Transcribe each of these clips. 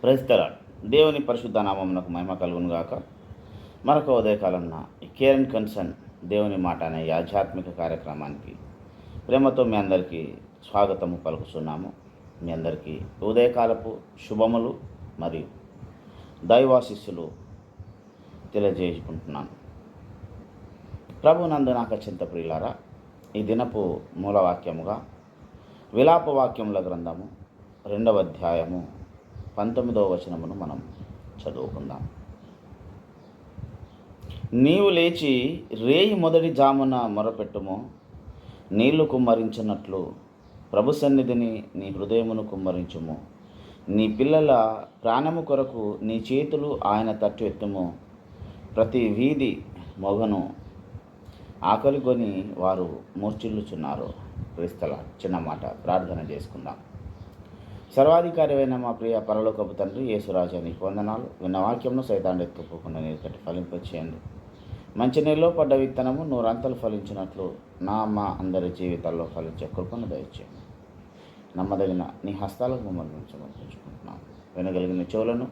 Praise the lord. దేవుని పరిశుద్ధ నామమునకు మహిమ కలుగును గాక. మరొక ఉదయకాలన్న ఈ కేర్ అండ్ కన్సర్న్ దేవుని మాట అనే ఈ ఆధ్యాత్మిక కార్యక్రమానికి ప్రేమతో మీ అందరికీ స్వాగతము పలుకుతున్నాము. మీ అందరికీ ఉదయకాలపు శుభములు మరియు దైవాశిస్సులు తెలియజేసుకుంటున్నాను. ప్రభునందు నాకు అత్యంత ప్రియులారా, ఈ దినపు మూలవాక్యముగా విలాప వాక్యముల గ్రంథము 2వ అధ్యాయము 19వ వచనమును మనం చదువుకుందాం. నీవు లేచి రేయి మొదటి జామున మొరపెట్టుము, నీళ్లు కుమ్మరించినట్లు ప్రభు సన్నిధిని నీ హృదయమును కుమ్మరించుము. నీ పిల్లల ప్రాణము కొరకు నీ చేతులు ఆయన తట్టు ఎత్తుము. ప్రతి వీధి మొగను ఆకలిగొని వారు మూర్చిల్లుచున్నారు. క్రీస్తల చిన్న మాట ప్రార్థన చేసుకుందాం. సర్వాధికారి మా ప్రియ పరలోకపు తండ్రి యేసురాజా, నీకు వందనాలు. విన్న వాక్యంను సైతాన్ని ఎత్తుకోకుండా నీరు కట్టి ఫలింపచేయండి. మంచి నీళ్ళలో పడ్డ విత్తనము నూరంతలు ఫలించినట్లు మా అందరి జీవితాల్లో ఫలించే కృపను దయచేయండి. నమ్మదగిన నీ హస్తాలకు మమ్మల్ని సమర్పించుకుంటున్నాం. వినగలిగిన చెవులను,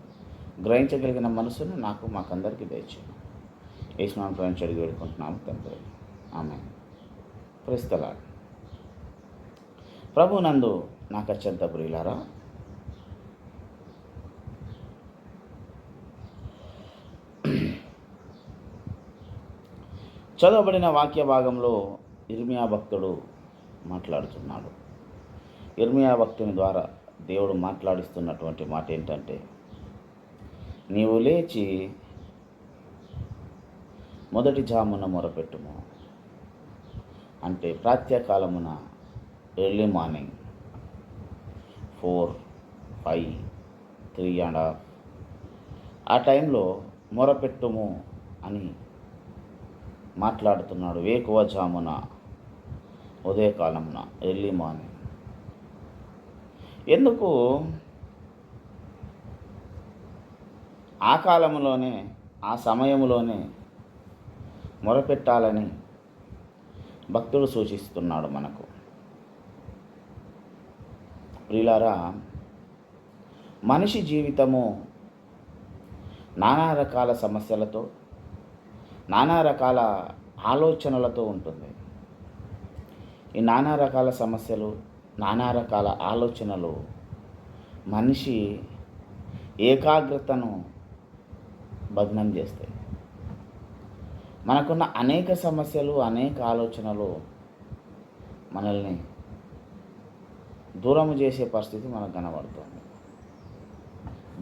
గ్రహించగలిగిన మనసును మాకందరికీ దయచేయండి. యేసునామమున ప్రార్థించి అడిగి వేడుకుంటున్నాము తండ్రి, ఆమేన్. Praise the lord. ప్రభునందు నాకు అత్యంత ప్రియులారా, చదవబడిన వాక్య భాగంలో ఇర్మియా భక్తుడు మాట్లాడుతున్నాడు. ఇర్మియా భక్తుని ద్వారా దేవుడు మాట్లాడిస్తున్నటువంటి మాట ఏంటంటే, నీవు లేచి మొదటి జామున మొరపెట్టుము. అంటే ప్రాతకాలమున, ఎర్లీ మార్నింగ్ 4, 5, 3.5 ఆ టైంలో మొరపెట్టుము అని మాట్లాడుతున్నాడు. వేకువజామున, ఉదయకాలమున, ఎర్లీ మార్నింగ్. ఎందుకు ఆ కాలంలోనే, ఆ సమయంలోనే మొరపెట్టాలని భక్తుడు సూచిస్తున్నాడు మనకు. ప్రియులారా, మనిషి జీవితము నానా రకాల సమస్యలతో, నానా రకాల ఆలోచనలతో ఉంటుంది. ఈ నానా రకాల సమస్యలు, నానా రకాల ఆలోచనలు మనిషి ఏకాగ్రతను భగ్నం చేస్తాయి. మనకున్న అనేక సమస్యలు, అనేక ఆలోచనలు మనల్ని దూరం చేసే పరిస్థితి మనకు కనబడుతుంది.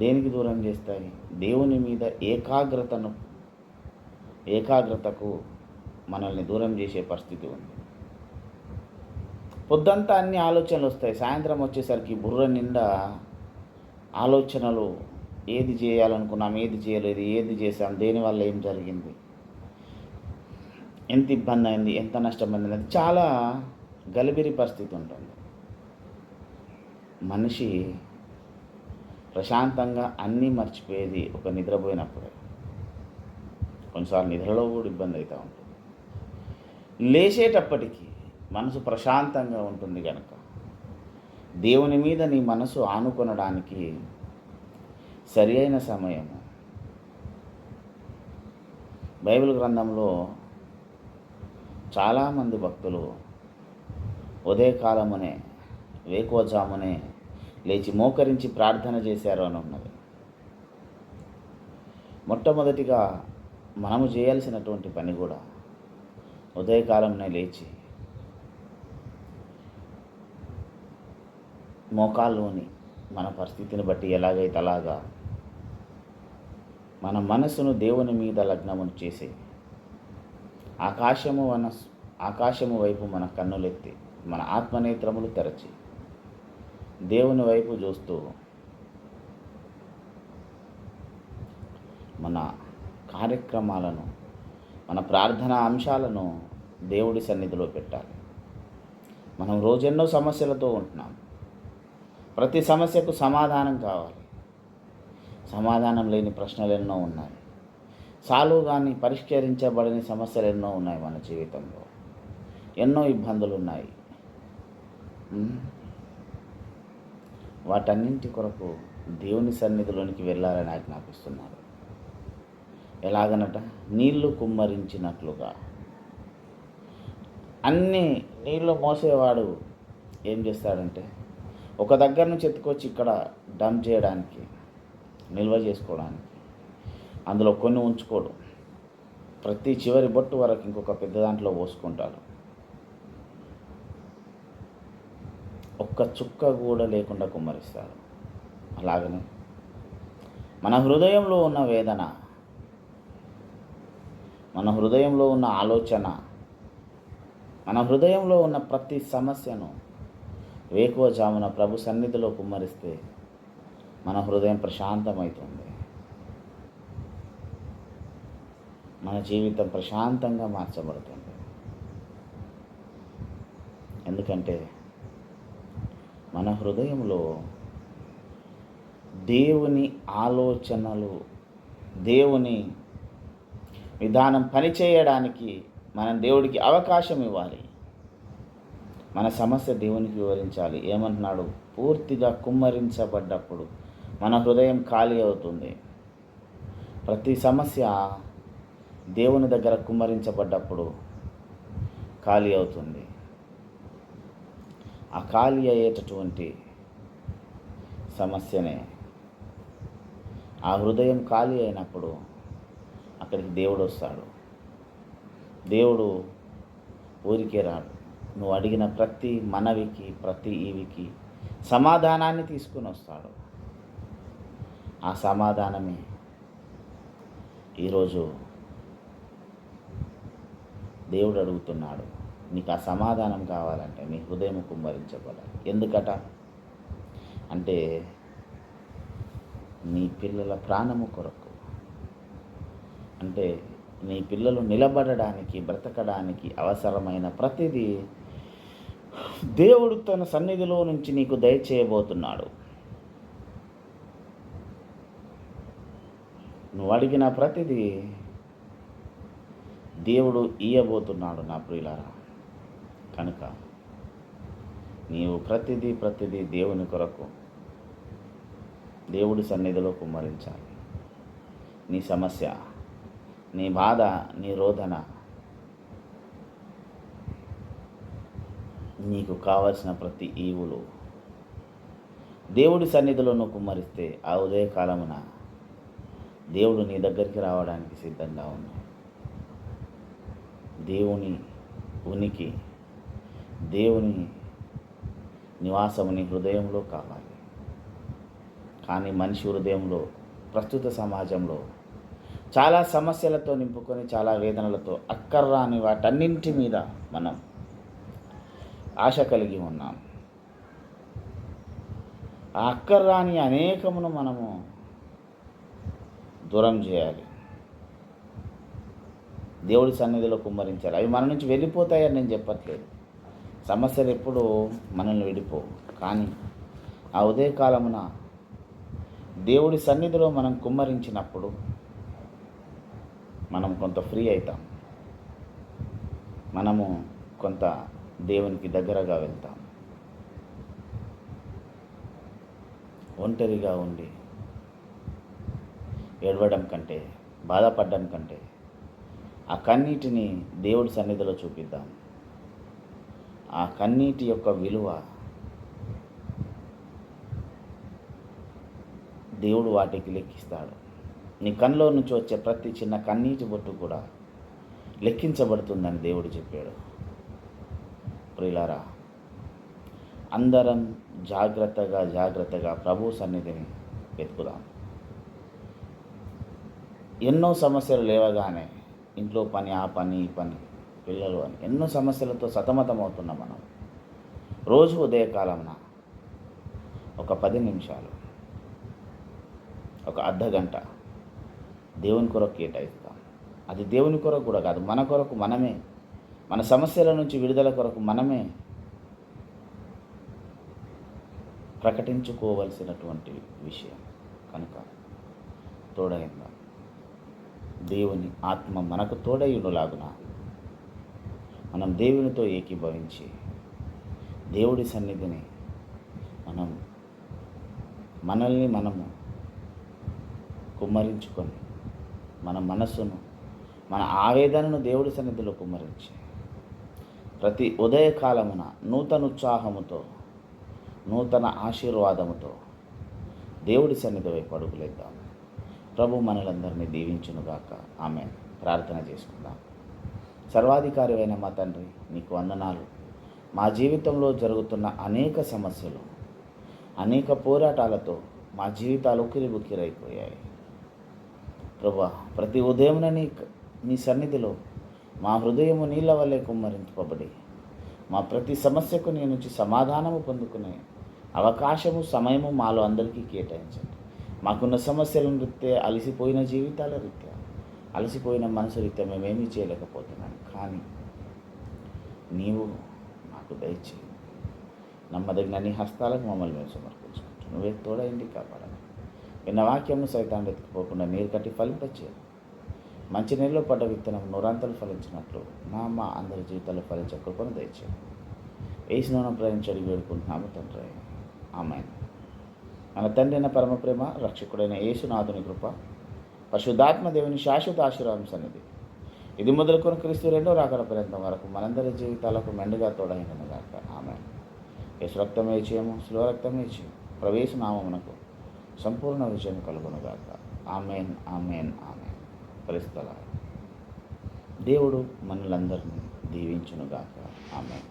దేనికి దూరం చేస్తాయి? దేవుని మీద ఏకాగ్రతకు మనల్ని దూరం చేసే పరిస్థితి ఉంది. పొద్దంతా అన్ని ఆలోచనలు వస్తాయి, సాయంత్రం వచ్చేసరికి బుర్ర నిండా ఆలోచనలు. ఏది చేయాలనుకున్నాం, ఏది చేయలేదు, ఏది చేసాం, దేనివల్ల ఏం జరిగింది, ఎంత ఇబ్బంది అయింది, ఎంత నష్టమైంది అనేది చాలా గలిబిరి పరిస్థితి ఉంటుంది. మనిషి ప్రశాంతంగా అన్నీ మర్చిపోయేది ఒక నిద్రపోయినప్పుడే. కొన్నిసార్లు నిద్రలో కూడా ఇబ్బంది అవుతూ ఉంటుంది. లేచేటప్పటికి మనసు ప్రశాంతంగా ఉంటుంది కనుక దేవుని మీద నీ మనసు ఆనుకొనడానికి సరి అయిన సమయము. బైబిల్ గ్రంథంలో చాలామంది భక్తులు ఉదయకాలమునే, వేకువజామునే లేచి మోకరించి ప్రార్థన చేశారు అని ఉన్నది. మొట్టమొదటిగా మనము చేయాల్సినటువంటి పని కూడా ఉదయకాలంనే లేచి మోకాల్లోని మన పరిస్థితిని బట్టి ఎలాగైతే అలాగా మన మనసును దేవుని మీద లగ్నమును చేసి ఆకాశము వైపు మన కన్నులెత్తి, మన ఆత్మనేత్రములు తెరచి దేవుని వైపు చూస్తూ మన కార్యక్రమాలను, మన ప్రార్థనా అంశాలను దేవుడి సన్నిధిలో పెట్టాలి. మనం రోజెన్నో సమస్యలతో ఉంటున్నాం. ప్రతి సమస్యకు సమాధానం కావాలి. సమాధానం లేని ప్రశ్నలు ఎన్నో ఉన్నాయి. సాల్వ్ కానీ పరిష్కరించబడని సమస్యలు ఎన్నో ఉన్నాయి. మన జీవితంలో ఎన్నో ఇబ్బందులు ఉన్నాయి. వాటన్నింటి కొరకు దేవుని సన్నిధిలోనికి వెళ్ళాలని ఆజ్ఞాపిస్తున్నాడు. ఎలాగనట? నీళ్లు కుమ్మరించినట్లుగా. అన్ని నీళ్లు మోసేవాడు ఏం చేస్తాడంటే, ఒక దగ్గర నుంచి ఎత్తుకొచ్చి ఇక్కడ డంప్ చేయడానికి, నిల్వ చేసుకోవడానికి, అందులో కొన్ని ఉంచుకోడు. ప్రతి చివరి బొట్టు వరకు ఇంకొక పెద్ద దాంట్లో పోసుకుంటాడు. ఒక్క చుక్క కూడా లేకుండా కుమ్మరిస్తాడు. అలాగనే మన హృదయంలో ఉన్న వేదన, మన హృదయంలో ఉన్న ఆలోచన, మన హృదయంలో ఉన్న ప్రతి సమస్యను వేకువజామున ప్రభు సన్నిధిలో కుమ్మరిస్తే మన హృదయం ప్రశాంతమవుతుంది. మన జీవితం ప్రశాంతంగా మార్చబడుతుంది. ఎందుకంటే మన హృదయంలో దేవుని ఆలోచనలు, దేవుని విధానం పనిచేయడానికి మనం దేవుడికి అవకాశం ఇవ్వాలి. మన సమస్య దేవునికి వివరించాలి. ఏమంటున్నాడు? పూర్తిగా కుమ్మరించబడ్డప్పుడు మన హృదయం ఖాళీ అవుతుంది. ప్రతి సమస్య దేవుని దగ్గర కుమ్మరించబడ్డప్పుడు ఖాళీ అవుతుంది. ఆ ఖాళీ అయ్యేటటువంటి సమస్యనే, ఆ హృదయం ఖాళీ అయినప్పుడు అక్కడికి దేవుడు వస్తాడు. దేవుడు ఊరికే రాడు. నువ్వు అడిగిన ప్రతి మనవికి, ప్రతి ఈవికి సమాధానాన్ని తీసుకుని వస్తాడు. ఆ సమాధానమే ఈరోజు దేవుడు అడుగుతున్నాడు. నీకు ఆ సమాధానం కావాలంటే నీ హృదయం కుమ్మరించబడాలి. ఎందుకట అంటే నీ పిల్లల ప్రాణము కొరకు, అంటే నీ పిల్లలు నిలబడడానికి, బ్రతకడానికి అవసరమైన ప్రతిదీ దేవుడు తన సన్నిధిలో నుంచి నీకు దయచేయబోతున్నాడు. నువ్వు అడిగిన ప్రతిదీ దేవుడు ఇయ్యబోతున్నాడు నా ప్రియులారా. కనుక నీవు ప్రతిదీ దేవుని కొరకు దేవుడి సన్నిధిలో కుమ్మరించాలి. నీ సమస్య, నీ బాధ, నీ రోదన, నీకు కావలసిన ప్రతి ఈవులు దేవుడి సన్నిధిలో నువ్వు కుమ్మరిస్తే ఆ ఉదయకాలమున దేవుడు నీ దగ్గరికి రావడానికి సిద్ధంగా ఉన్నాడు. దేవుని ఉనికి, దేవుని నివాసము నీ హృదయంలో కావాలి. కానీ మనిషి హృదయంలో ప్రస్తుత సమాజంలో చాలా సమస్యలతో నింపుకొని, చాలా వేదనలతో, అక్కర్రాని వాటన్నింటి మీద మనం ఆశ కలిగి ఉన్నాం. ఆ అక్కర్రాని అనేకమును మనము దూరం చేయాలి. దేవుడి సన్నిధిలో కుమ్మరించాలి. అవి మన నుంచి వెళ్ళిపోతాయని నేను చెప్పట్లేదు. సమస్యలు ఎప్పుడు మనల్ని విడిపోవు. కానీ ఆ ఉదయకాలమున దేవుడి సన్నిధిలో మనం కుమ్మరించినప్పుడు మనం కొంత ఫ్రీ అవుతాం. మనము కొంత దేవునికి దగ్గరగా వెళ్తాం. ఒంటరిగా ఉండి ఏడవడం కంటే, బాధపడడం కంటే ఆ కన్నీటిని దేవుడి సన్నిధిలో చూపిద్దాం. ఆ కన్నీటి యొక్క విలువ దేవుడు వాటికి లెక్కిస్తాడు. నీ కన్నులో నుంచి వచ్చే ప్రతి చిన్న కన్నీటి బొట్టు కూడా లెక్కించబడుతుందని దేవుడు చెప్పాడు. ప్రియులారా, అందరం జాగ్రత్తగా ప్రభు సన్నిధిని వెతుకుదాం. ఎన్నో సమస్యలు లేవగానే ఇంట్లో పని, ఆ పని, ఈ పని, పిల్లలు అని ఎన్నో సమస్యలతో సతమతమవుతున్నాం మనం. రోజు ఉదయకాలమున ఒక 10 నిమిషాలు, ఒక అర్ధ గంట దేవుని కొరకు కేటాయిస్తాం. అది దేవుని కొరకు కూడా కాదు, మన కొరకు మనమే, మన సమస్యల నుంచి విడుదల కొరకు మనమే ప్రకటించుకోవలసినటువంటి విషయం. కనుక తోడైందా దేవుని ఆత్మ మనకు తోడయునులాగున మనం దేవునితో ఏకీభవించి దేవుడి సన్నిధిని మనం మనల్ని మనము కుమ్మరించుకొని మన మనస్సును, మన ఆవేదనను దేవుడి సన్నిధిలో కుమ్మరించి ప్రతి ఉదయకాలమున నూతన ఉత్సాహముతో, నూతన ఆశీర్వాదముతో దేవుడి సన్నిధి వైపు అడుగులేద్దాం. ప్రభు మనలందరినీ దీవించునుగాక. ఆమె ప్రార్థన చేసుకుందాం. సర్వాధికారి అయిన మా తండ్రి, నీకు వందనాలు. మా జీవితంలో జరుగుతున్న అనేక సమస్యలు, అనేక పోరాటాలతో మా జీవితాలు ఉక్కిరిబుక్కిరైపోయాయి. ప్రభా, ప్రతి ఉదయమున నీ సన్నిధిలో మా హృదయము నీళ్ళ వల్లే కుమ్మరింపబడి మా ప్రతి సమస్యకు నీ నుంచి సమాధానము పొందుకునే అవకాశము, సమయము మాలో అందరికీ కేటాయించండి. మాకున్న సమస్యల రీత్యా, అలసిపోయిన జీవితాల రీత్యా, అలసిపోయిన మనసు రీత్యా మేమేమీ చేయలేకపోతున్నాం. కానీ నీవు మాకు దయచేయి. నమ్మదగిన నీ హస్తాలకు మమ్మల్ని మేము సమర్పించుకుంటాం. నువ్వే తోడైంది, కాపాడాలి. విన్న వాక్యము సైతాన్ని ఎత్తుకుపోకుండా నీరు కట్టి ఫలింపచేయాలి. మంచి నీళ్ళలో పడ్డ విత్తనం నూరంతలు ఫలించినట్లు మా అందరి జీవితాల్లో ఫలించే కృపను దయచేయాలి. ఏసునామమున ప్రార్థించి అడిగి వేడుకుంటున్నాము తండ్రి. ఆమేన్. మన తండ్రి అయిన పరమ ప్రేమ, రక్షకుడైన యేసునాథుని కృప, పరిశుద్ధాత్మ దేవుని శాశ్వత ఆశీర్వాదం సన్నిధి ఇది మొదలుకొని క్రీస్తు రెండో రాకడ పర్యంతం వరకు మనందరి జీవితాలకు మెండుగా తోడైనగాక. ఆమేన్. యేసు రక్తమే చేయము, శిలువ రక్తమే చేయము, ప్రవేశ నామమునకు సంపూర్ణ విజయం కలుగునుగాక. ఆమేన్, ఆమేన్, ఆమేన్. క్రీస్తులారా, దేవుడు మనలందరినీ దీవించునుగాక. ఆమేన్.